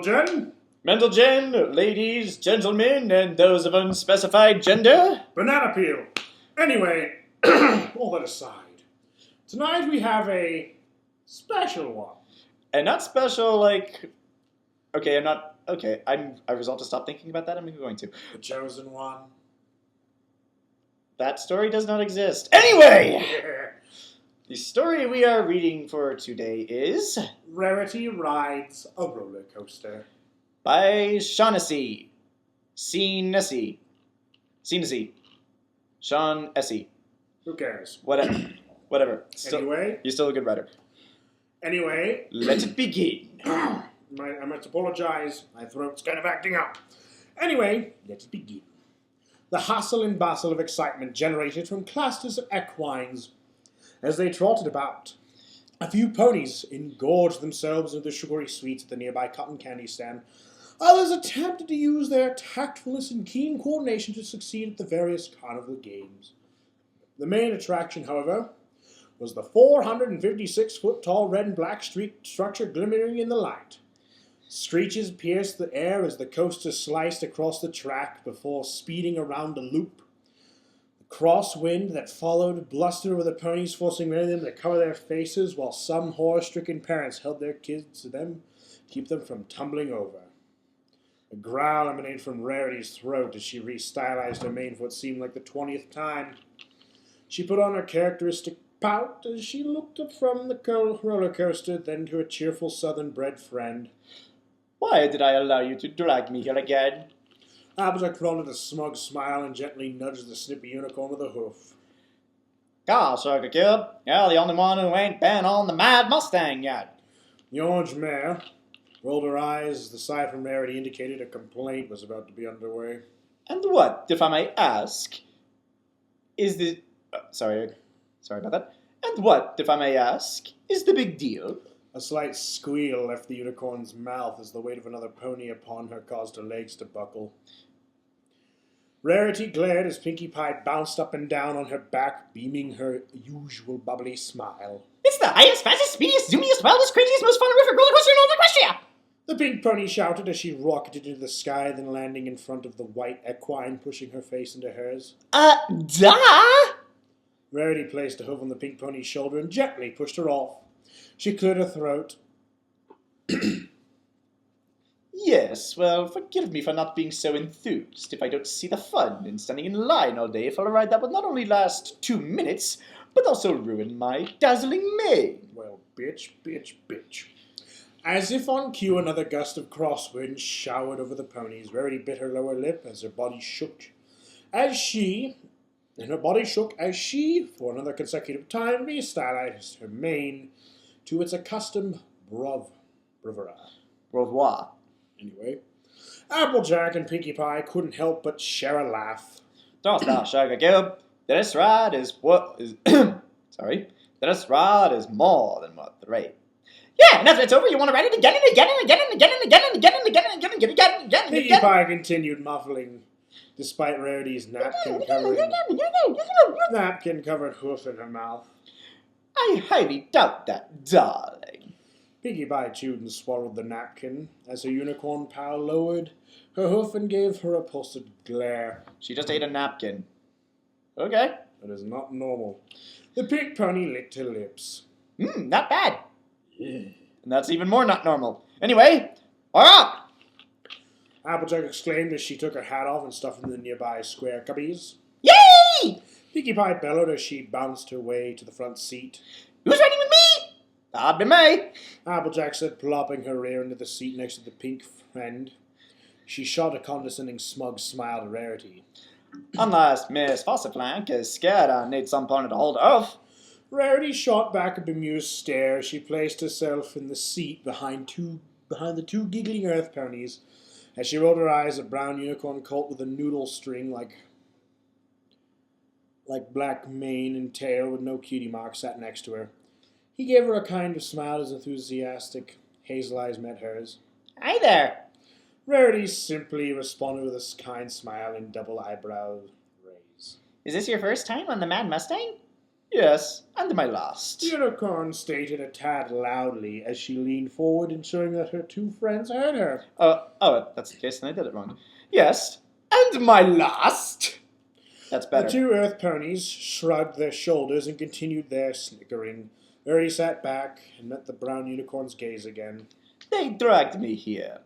Gen? Mental gen, ladies, gentlemen, and those of unspecified gender. Banana peel. Anyway, all that aside, tonight we have a special one. And not special like... Okay, I'm not... Okay, I resolved to stop thinking about that. I'm going to. The chosen one. That story does not exist. Anyway! The story we are reading for today is... Rarity Rides a Roller Coaster. By Seanessy. Seanessy. Seanessy. Who cares? Whatever. Anyway. You're still a good writer. Anyway. Let it begin. I must apologize. My throat's kind of acting up. Anyway, let it begin. The hustle and bustle of excitement generated from clusters of equines as they trotted about. A few ponies engorged themselves into the sugary sweets at the nearby cotton candy stand. Others attempted to use their tactfulness and keen coordination to succeed at the various carnival games. The main attraction, however, was the 456-foot-tall red and black structure glimmering in the light. Screeches pierced the air as the coaster sliced across the track before speeding around a loop. The crosswind that followed blustered over the ponies, forcing many of them to cover their faces, while some horror-stricken parents held their kids to them to keep them from tumbling over. A growl emanated from Rarity's throat as she re-stylized her mane for what seemed like the 20th time. She put on her characteristic pout as she looked up from the roller coaster, then to a cheerful southern-bred friend. Why did I allow you to drag me here again? Applejack flaunted a smug smile and gently nudged the snippy unicorn with a hoof. Gosh, Sugar Cube, you're the only one who ain't been on the Mad Mustang yet. The orange mare rolled her eyes as the sigh from Rarity indicated a complaint was about to be underway. And what, if I may ask, is the... sorry about that. And what, if I may ask, is the big deal? A slight squeal left the unicorn's mouth as the weight of another pony upon her caused her legs to buckle. Rarity glared as Pinkie Pie bounced up and down on her back, beaming her usual bubbly smile. It's the highest, fastest, speediest, zoomiest, wildest, craziest, most fun-horrific roller coaster in all of Equestria! The pink pony shouted as she rocketed into the sky, then landing in front of the white equine, pushing her face into hers. Duh! Rarity placed a hoof on the pink pony's shoulder and gently pushed her off. She cleared her throat. Yes, well, forgive me for not being so enthused if I don't see the fun in standing in line all day for a ride that would not only last 2 minutes, but also ruin my dazzling mane. Well, bitch. As if on cue, another gust of crosswind showered over the ponies. Rarity bit her lower lip as her body shook. As she, for another consecutive time, re-stylized her mane to its accustomed bravura. Revoir. Anyway, Applejack and Pinkie Pie couldn't help but share a laugh. Don't stop, Sugar Cube. This ride is what is... sorry. This ride is more than worth the rate. Yeah, and after it's over, you want to ride it again and again and again and again and again and again and again and again and again and again and again and again. Pinkie Pie continued muffling, despite Rarity's napkin-covered hoof in her mouth. I highly doubt that, darling. Pinkie Pie chewed and swallowed the napkin as her unicorn pal lowered her hoof and gave her a repulsive glare. She just ate a napkin. Okay. That is not normal. The pink pony licked her lips. Not bad. And that's even more not normal. Anyway, we're up! Applejack exclaimed as she took her hat off and stuffed it in the nearby square cubbies. Yay! Pinkie Pie bellowed as she bounced her way to the front seat. Who's riding with me? That'd be me. Applejack said, plopping her rear into the seat next to the pink friend. She shot a condescending, smug smile to Rarity. Unless Miss Fossiflank is scared I need some pony to hold off. Rarity shot back a bemused stare as she placed herself in the seat behind the two giggling earth ponies. As she rolled her eyes at brown unicorn Colt with a noodle string like black mane and tail with no cutie mark sat next to her. He gave her a kind of smile as enthusiastic hazel eyes met hers. Hi there. Rarity simply responded with a kind smile and double eyebrow raise. Is this your first time on the Mad Mustang? Yes, and my last. The unicorn stated a tad loudly as she leaned forward, ensuring that her two friends heard her. Oh, that's the case, then I did it wrong. Yes, and my last. That's better. The two earth ponies shrugged their shoulders and continued their snickering. Rarity sat back and met the brown unicorn's gaze again. They dragged me here.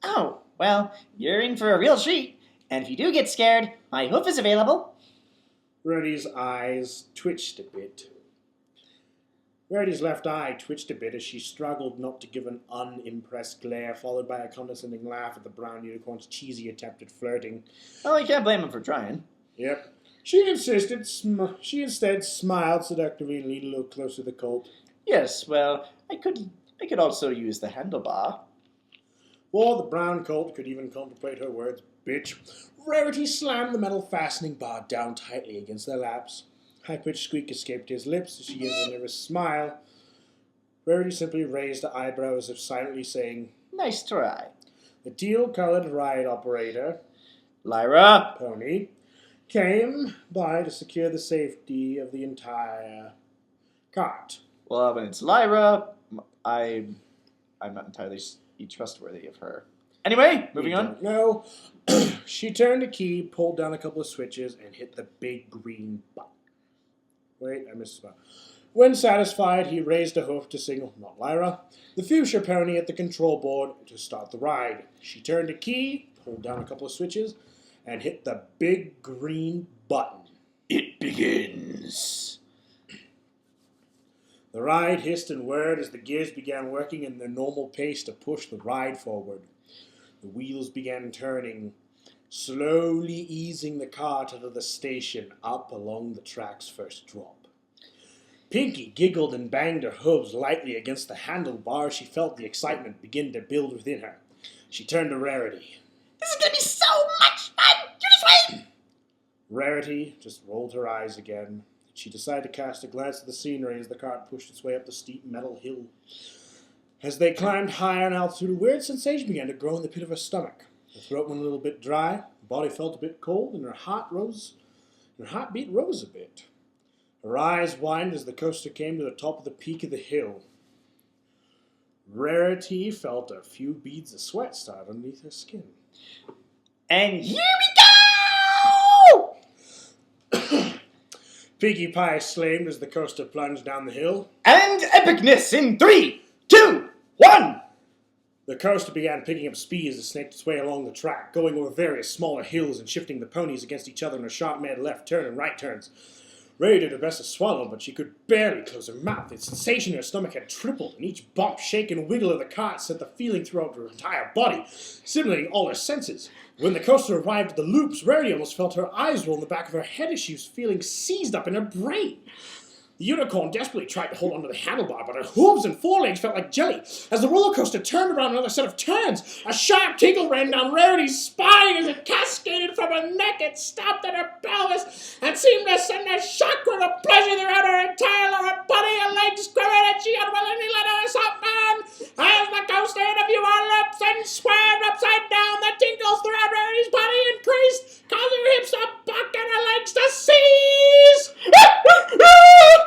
Oh, well, you're in for a real treat. And if you do get scared, my hoof is available. Rarity's eyes twitched a bit. Rarity's left eye twitched a bit as she struggled not to give an unimpressed glare, followed by a condescending laugh at the brown unicorn's cheesy attempt at flirting. Well, you can't blame him for trying. Yep. She instead smiled seductively and leaned a little closer to the Colt. Yes, well, I could also use the handlebar. Before the brown Colt could even contemplate her words, bitch, Rarity slammed the metal fastening bar down tightly against their laps. High-pitched squeak escaped his lips as she gave a nervous smile. Rarity simply raised her eyebrows as if silently saying, Nice try. The teal-colored ride operator, Lyra! pony, came by to secure the safety of the entire cart. Well, when it's Lyra, I'm not entirely trustworthy of her. Anyway, moving on. No. She turned a key, pulled down a couple of switches, and hit the big green button. Wait, I missed a spot. When satisfied, he raised a hoof to signal, not Lyra, the fuchsia pony at the control board to start the ride. She turned a key, pulled down a couple of switches, and hit the big green button. It begins. The ride hissed and whirred as the gears began working in their normal pace to push the ride forward. The wheels began turning, slowly easing the cart out of the station up along the track's first drop. Pinkie giggled and banged her hooves lightly against the handlebar as she felt the excitement begin to build within her. She turned to Rarity. This is going to be so much fun! You just wait! Rarity just rolled her eyes again. She decided to cast a glance at the scenery as the cart pushed its way up the steep metal hill. As they climbed higher in altitude, a weird sensation began to grow in the pit of her stomach. Her throat went a little bit dry, her body felt a bit cold, and her heartbeat rose a bit. Her eyes widened as the coaster came to the top of the peak of the hill. Rarity felt a few beads of sweat start underneath her skin. And here we go! Pinkie Pie exclaimed as the coaster plunged down the hill. And epicness in 3, 2, 1! The coaster began picking up speed as it snaked its way along the track, going over various smaller hills and shifting the ponies against each other in a sharp mad left turn and right turns. Rarity did her best to swallow, but she could barely close her mouth. The sensation in her stomach had tripled, and each bump, shake, and wiggle of the cart sent the feeling throughout her entire body, stimulating all her senses. When the coaster arrived at the loops, Rarity almost felt her eyes roll in the back of her head as she was feeling seized up in her brain. The unicorn desperately tried to hold onto the handlebar, but her hooves and forelegs felt like jelly. As the roller coaster turned around another set of turns, a sharp tinkle ran down Rarity's spine as it cascaded from her neck and stopped at her pelvis and seemed to send a chakra of pleasure throughout her entire lower body. Her legs quivered and she unwillingly let herself down. As the coaster hit a few more loops and swerved upside down, the tinkles throughout Rarity's body increased, causing her hips to buck and her legs to seize.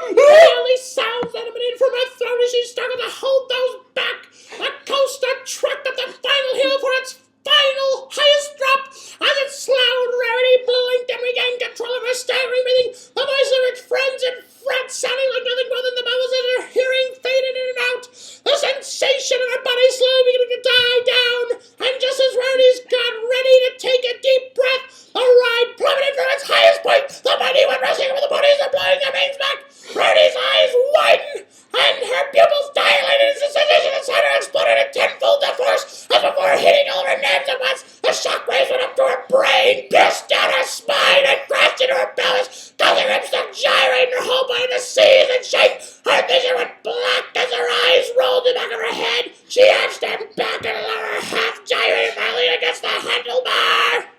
The only sounds that emanated from her throat as she struggled to hold those back. The coaster trucked up the final hill for its final highest drop. As it slowed, Rarity blinked and regained control of her staggering breathing. The voice of her friends in front sounding like nothing more than the bubbles as her hearing faded in and out. The sensation in her body slowly beginning to die down. And just as Rarity's got ready to take a deep breath, the ride plummeted from its highest point. The mighty wind rushing over the bodies and blowing their manes back. Rarity's eyes widened, and her pupils dilated as the sensation inside her exploded at tenfold the force as before hitting all of her nerves at once. The shockwaves went up to her brain, pierced down her spine, and crashed into her pelvis, causing her hips to gyrate and her whole body to seize and shake. Her vision went black as her eyes rolled in the back of her head. She arched her back and lower half gyrated violently against the handlebar.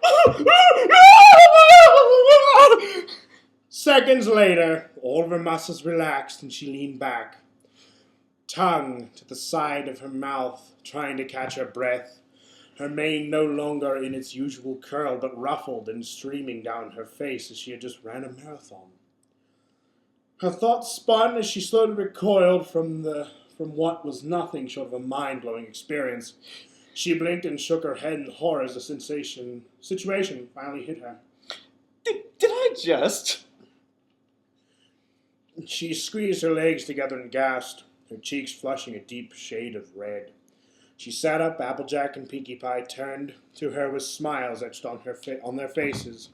Seconds later, all of her muscles relaxed and she leaned back, tongue to the side of her mouth, trying to catch her breath, her mane no longer in its usual curl, but ruffled and streaming down her face as she had just ran a marathon. Her thoughts spun as she slowly recoiled from what was nothing short of a mind-blowing experience. She blinked and shook her head in horror as the situation finally hit her. Did I just? She squeezed her legs together and gasped, her cheeks flushing a deep shade of red. She sat up. Applejack and Pinkie Pie turned to her with smiles etched on their faces.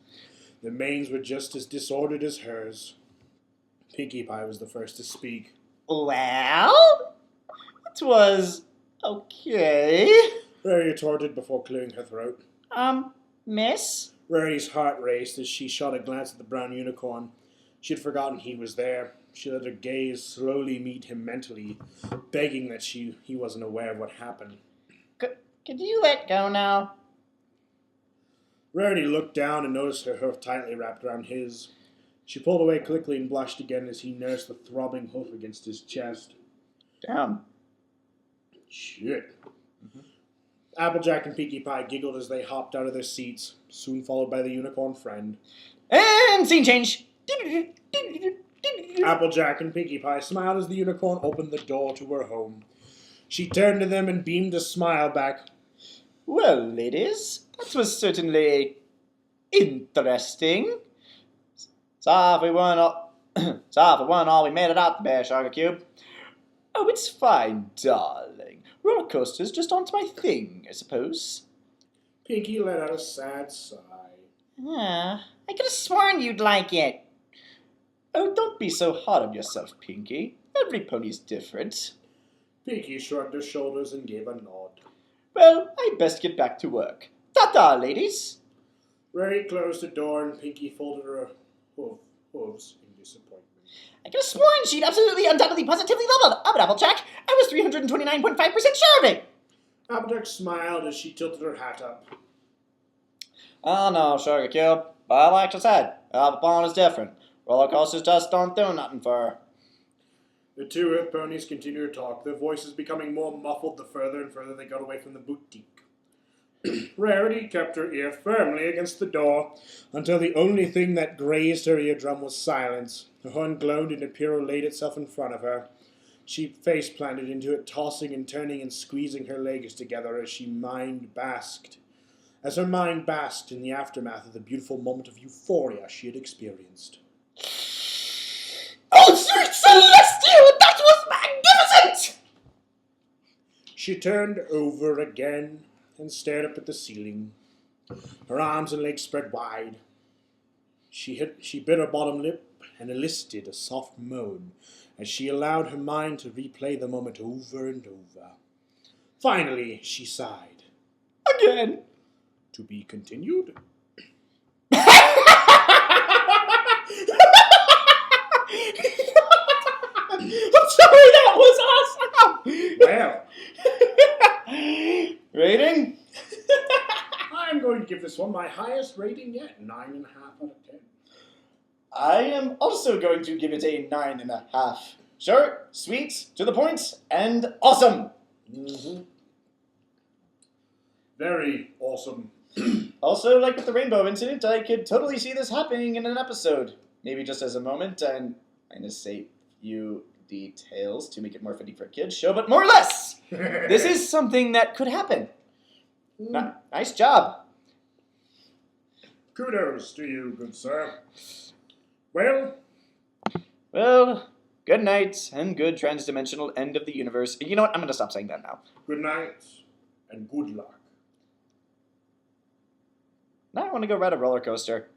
Their manes were just as disordered as hers. Pinkie Pie was the first to speak. Well, it was okay. Rarity retorted before clearing her throat. Miss? Rarity's heart raced as she shot a glance at the brown unicorn. She had forgotten he was there. She let her gaze slowly meet him mentally, begging that he wasn't aware of what happened. Could you let go now? Rarity looked down and noticed her hoof tightly wrapped around his. She pulled away quickly and blushed again as he nursed the throbbing hoof against his chest. Damn. Shit. Applejack and Pinkie Pie giggled as they hopped out of their seats, soon followed by the unicorn friend. And scene change. Applejack and Pinkie Pie smiled as the unicorn opened the door to her home. She turned to them and beamed a smile back. Well, ladies, that was certainly interesting. Sorry if we weren't all we made it out the Bear Sugar Cube. Oh, it's fine, darling. Roller coasters just aren't my thing, I suppose. Pinkie let out a sad sigh. I could have sworn you'd like it. Oh, don't be so hard on yourself, Pinkie. Every pony's different. Pinkie shrugged her shoulders and gave a nod. Well, I'd best get back to work. Ta-ta, ladies. Rarity closed the door and Pinkie folded her hooves in disappointment. I could have sworn she'd absolutely, undoubtedly, positively leveled up at Applejack. I was 329.5% sure of it. Applejack smiled as she tilted her hat up. Oh, no, Sugar Cube. But like I said, Applejack is different. Roller coasters just don't do nothing for her. The two earth ponies continued to talk, their voices becoming more muffled the further and further they got away from the boutique. Rarity kept her ear firmly against the door until the only thing that grazed her eardrum was silence. Her horn glowed and a Piro laid itself in front of her. She face-planted into it, tossing and turning and squeezing her legs together as her mind basked in the aftermath of the beautiful moment of euphoria she had experienced. Oh, sweet Celestial! That was magnificent! She turned over again and stared up at the ceiling, her arms and legs spread wide. She bit her bottom lip and elicited a soft moan as she allowed her mind to replay the moment over and over. Finally, she sighed. Again. To be continued? I'm sorry, that was awesome! Well. Rating? I'm going to give this one my highest rating yet, 9.5 out of 10. I am also going to give it a 9.5. Short, sweet, to the point, and awesome! Mm-hmm. Very awesome. Also, like with the rainbow incident, I could totally see this happening in an episode. Maybe just as a moment, and kind of say few details to make it more fitting for a kid's show, but more or less, this is something that could happen. Nice job. Kudos to you, good sir. Well, good night and good transdimensional end of the universe. You know what? I'm going to stop saying that now. good night and good luck. Now I want to go ride a roller coaster.